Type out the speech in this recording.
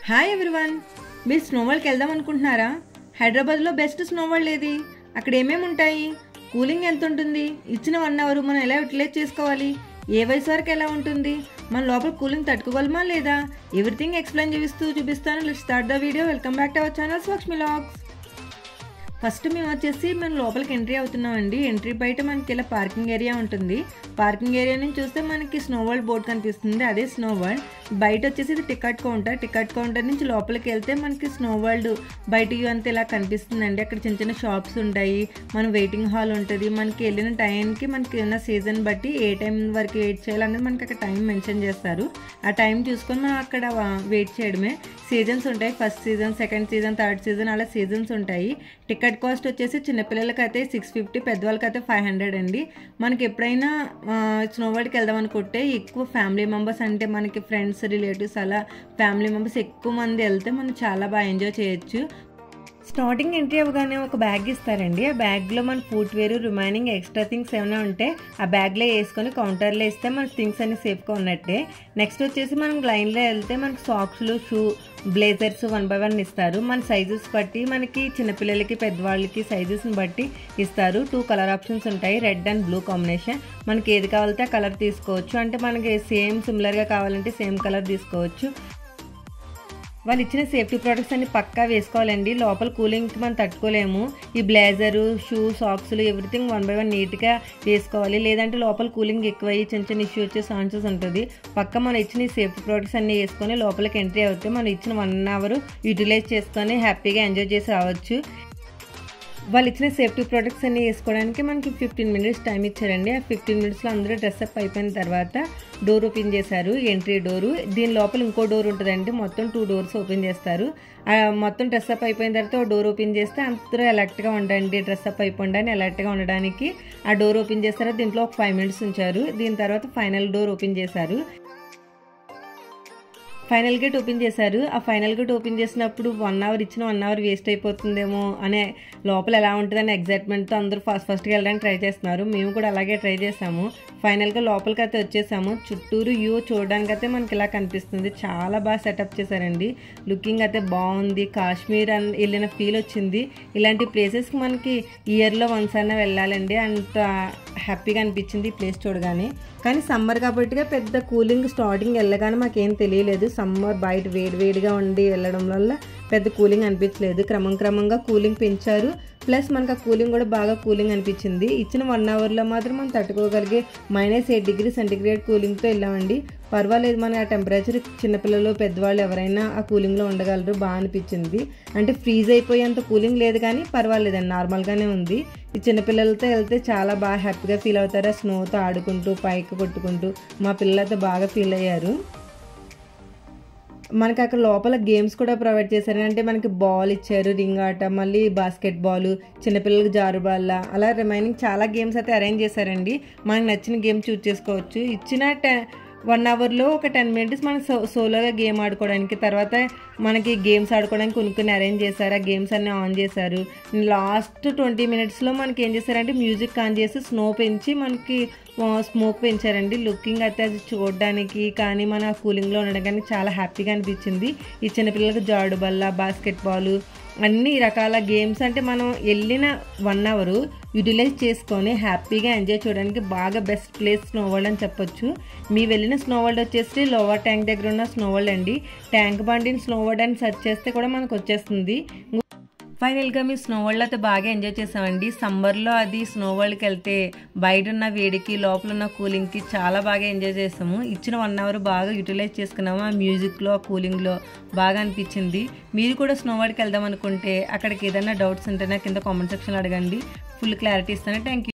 Hi everyone, మీరు snow వరల్డ్కి వెళ్దాం అనుకుంటున్నారా? హైదరాబాద్లో బెస్ట్ స్నో వరల్డ్ ఏది? అక్కడ ఏమేమి ఉంటాయి? కూలింగ్ ఎంత ఉంటుంది? ఇచ్చిన 1 అవర్ మనం ఎలా యూటిలైజ్ చేసుకోవాలి? ఏ వయసు వరకు ఎలా ఉంటుంది? మన లోపల కూలింగ్ తట్టుకోగలమా లేదా? ఎవ్రీథింగ్ ఎక్స్ప్లెయిన్ చూపిస్తాను. Let's start the video. Welcome back to our channel Swakshmi vlogs. First మేము వచ్చేసి మనం లోపలికి ఎంట్రీ అవుతున్నామండి. ఎంట్రీ బయట మనకి ఇలా పార్కింగ్ ఏరియా ఉంటుంది. పార్కింగ్ ఏరియా నుంచి చూస్తే మనకి స్నో వరల్డ్ బోర్డ్ కనిపిస్తుంది, అదే స్నో వరల్డ్. బయట వచ్చేసి ఇది టికెట్ కౌంటర్ నుంచి లోపలికి వెళ్తే మనకి స్నో వరల్డ్ బయట వ్యూ అంతా ఇలా కనిపిస్తుందండి. అక్కడ చిన్న చిన్న షాప్స్ ఉంటాయి, మన వెయిటింగ్ హాల్ ఉంటుంది. మనకి వెళ్ళిన టైంకి మనకి ఉన్న సీజన్ బట్టి ఏ టైం వరకు వెయిట్ చేయాలనేది మనకి అక్కడ టైం మెన్షన్ చేస్తారు. ఆ టైం చూసుకొని మనం అక్కడ వెయిట్ చేయడమే. సీజన్స్ ఉంటాయి, first season, second season, third season, అలా సీజన్స్ ఉంటాయి. టికెట్ కాస్ట్ వచ్చేసి చిన్నపిల్లలకి అయితే 650, పెద్దవాళ్ళకి అయితే 500 అండి. మనకి ఎప్పుడైనా స్నో వరల్డ్కి వెళ్దాం అనుకుంటే ఎక్కువ ఫ్యామిలీ మెంబర్స్, అంటే మనకి ఫ్రెండ్స్, రిలేటివ్స్, అలా ఫ్యామిలీ మెంబర్స్ ఎక్కువ మంది వెళ్తే మనం చాలా బాగా ఎంజాయ్ చేయొచ్చు. స్టార్టింగ్ ఎంట్రీ అవ్వగానే ఒక బ్యాగ్ ఇస్తారండి. ఆ బ్యాగ్లో మన ఫుట్ వేరు, రిమైనింగ్ ఎక్స్ట్రా థింగ్స్ ఏమైనా ఉంటే ఆ బ్యాగ్లో వేసుకొని కౌంటర్లో ఇస్తే మన థింగ్స్ అన్ని సేఫ్గా ఉన్నట్టే. నెక్స్ట్ వచ్చేసి మనం లైన్లో వెళ్తే మనకి సాక్స్లు, షూ, బ్లేజర్స్ 1 by 1 ఇస్తారు. మన సైజెస్ బట్టి మనకి చిన్నపిల్లలకి, పెద్దవాళ్ళకి సైజెస్ని బట్టి ఇస్తారు. 2 కలర్ ఆప్షన్స్ ఉంటాయి, రెడ్ అండ్ బ్లూ కాంబినేషన్. మనకి ఏది కావాలంటే ఆ కలర్ తీసుకోవచ్చు. అంటే మనకి సిమిలర్గా కావాలంటే సేమ్ కలర్ తీసుకోవచ్చు. వాళ్ళు ఇచ్చిన సేఫ్టీ ప్రొడక్ట్స్ అన్ని పక్కా వేసుకోవాలండి. లోపల కూలింగ్కి మనం తట్టుకోలేము. ఈ బ్లేజరు, షూ, సాక్స్లు, ఎవ్రీథింగ్ 1 by 1 నీట్గా వేసుకోవాలి. లేదంటే లోపల కూలింగ్ ఎక్కువయ్యి చిన్న ఇష్యూ వచ్చే ఛాన్సెస్ ఉంటుంది. పక్క మనం ఇచ్చిన ఈ సేఫ్టీ ప్రొడక్ట్స్ అన్ని వేసుకొని లోపలికి ఎంట్రీ అవుతే మనం ఇచ్చిన 1 అవర్ యూటిలైజ్ చేసుకొని హ్యాపీగా ఎంజాయ్ చేసి రావచ్చు. వాళ్ళు ఇచ్చిన సేఫ్టీ ప్రొడక్ట్స్ అన్ని వేసుకోవడానికి మనకి 15 minutes టైం ఇచ్చారండి. ఆ 15 minutesలో అందరూ డ్రెస్అప్ అయిపోయిన తర్వాత డోర్ ఓపెన్ చేశారు, ఎంట్రీ డోరు. దీని లోపల ఇంకో డోర్ ఉంటుందండి. మొత్తం 2 doors ఓపెన్ చేస్తారు. మొత్తం డ్రెస్అప్ అయిపోయిన తర్వాత డోర్ ఓపెన్ చేస్తే అందరూ అలర్ట్గా ఉండండి, డ్రెస్అప్ అయిపోండి అలర్ట్గా ఉండడానికి ఆ డోర్ ఓపెన్ చేస్తారు. దీంట్లో ఒక 5 minutes ఉంచారు. దీని తర్వాత ఫైనల్ డోర్ ఓపెన్ చేశారు. ఫైనల్ గేట్ ఓపెన్ చేశారు. ఆ ఫైనల్ గేట్ ఓపెన్ చేసినప్పుడు 1 అవర్ ఇచ్చిన 1 అవర్ వేస్ట్ అయిపోతుందేమో అనే లోపల ఎలా ఉంటుందని ఎగ్జైట్మెంట్తో అందరూ ఫస్ట్కి వెళ్ళడానికి ట్రై చేస్తున్నారు. మేము కూడా అలాగే ట్రై చేసాము. ఫైనల్గా లోపలికి అయితే వచ్చేసాము. చుట్టూరు వ్యూ చూడడానికి అయితే మనకి ఇలా కనిపిస్తుంది. చాలా బాగా సెటప్ చేశారండి. లుకింగ్ అయితే బాగుంది. కాశ్మీర్ వెళ్ళిన ఫీల్ వచ్చింది. ఇలాంటి ప్లేసెస్కి మనకి ఇయర్లో వన్స్ అన్న వెళ్ళాలండి. అంత హ్యాపీగా అనిపించింది ఈ ప్లేస్ చూడగానే. కానీ సమ్మర్ కాబట్టి పెద్ద కూలింగ్ స్టార్టింగ్ వెళ్ళగానే మాకేం తెలియలేదు. సమ్మర్ బయట వేడిగా ఉండి వెళ్ళడం వల్ల పెద్ద కూలింగ్ అనిపించలేదు. క్రమంగా కూలింగ్ పెంచారు. ప్లస్ మనకు ఆ కూలింగ్ కూడా బాగా కూలింగ్ అనిపించింది. ఇచ్చిన 1 అవర్లో మాత్రం మనం తట్టుకోగలిగే -8 degrees సెంటిగ్రేడ్ కూలింగ్తో వెళ్ళామండి. పర్వాలేదు, మన ఆ టెంపరేచర్ చిన్నపిల్లలు, పెద్దవాళ్ళు ఎవరైనా ఆ కూలింగ్లో ఉండగలరు. బాగా అనిపించింది. అంటే ఫ్రీజ్ అయిపోయేంత కూలింగ్ లేదు కానీ పర్వాలేదండి, నార్మల్గానే ఉంది. ఈ చిన్నపిల్లలతో వెళ్తే చాలా బాగా హ్యాపీగా ఫీల్ అవుతారు. ఆ స్నోతో ఆడుకుంటూ, పైకి కొట్టుకుంటూ మా పిల్లలతో బాగా ఫీల్ అయ్యారు. మనకి అక్కడ లోపల గేమ్స్ కూడా ప్రొవైడ్ చేశారు. అంటే మనకి బాల్ ఇచ్చారు, రింగ్ ఆట, మళ్ళీ బాస్కెట్ బాల్, చిన్నపిల్లలకి జారుబాల్ల, అలా రిమైనింగ్ చాలా గేమ్స్ అయితే అరేంజ్ చేశారండి. మనకు నచ్చిన గేమ్ చూస్ చేసుకోవచ్చు. ఇచ్చిన 1 అవర్లో ఒక 10 minutes మనం సోలోగా గేమ్ ఆడుకోవడానికి, తర్వాత మనకి గేమ్స్ ఆడుకోవడానికి కొన్ని అరేంజ్ చేశారు. ఆ గేమ్స్ అన్నీ ఆన్ చేశారు. లాస్ట్ 20 minutesలో మనకి ఏం చేశారంటే మ్యూజిక్ ఆన్ చేసి స్నో పెంచి మనకి స్మోక్ పెంచారండి. లుకింగ్ అయితే అది చూడడానికి కానీ మన కూలింగ్లో ఉండడానికి చాలా హ్యాపీగా అనిపించింది. ఈ చిన్నపిల్లలకి జారుడు బల్ల, బాస్కెట్ బాల్, అన్ని రకాల గేమ్స్, అంటే మనం వెళ్ళిన 1 అవర్ యూటిలైజ్ చేసుకొని హ్యాపీగా ఎంజాయ్ చేయడానికి బాగా బెస్ట్ ప్లేస్ స్నో వరల్డ్ అని చెప్పొచ్చు. మీ వెళ్ళిన స్నో వరల్డ్ వచ్చేసి లోవర్ ట్యాంక్ దగ్గర ఉన్న స్నో వరల్డ్ అండి. ట్యాంక్ బండిని స్నో వరల్డ్ అని సెర్చ్ చేస్తే కూడా మనకు వచ్చేస్తుంది. ఫైనల్గా మీ స్నో వరల్డ్ అయితే బాగా ఎంజాయ్ చేసామండి. సమ్మర్లో అది స్నో వరల్డ్కి వెళ్తే బయట ఉన్న వేడికి, లోపల ఉన్న కూలింగ్కి చాలా బాగా ఎంజాయ్ చేసాము. ఇచ్చిన 1 అవర్ బాగా యూటిలైజ్ చేసుకున్నాము. ఆ మ్యూజిక్లో, కూలింగ్లో బాగా అనిపించింది. మీరు కూడా స్నో వరల్డ్కి వెళ్దాం అనుకుంటే అక్కడికి ఏదైనా డౌట్స్ ఉంటే నాకు కింద కామెంట్ సెక్షన్లో అడగండి. ఫుల్ క్లారిటీ ఇస్తాను. Thank you.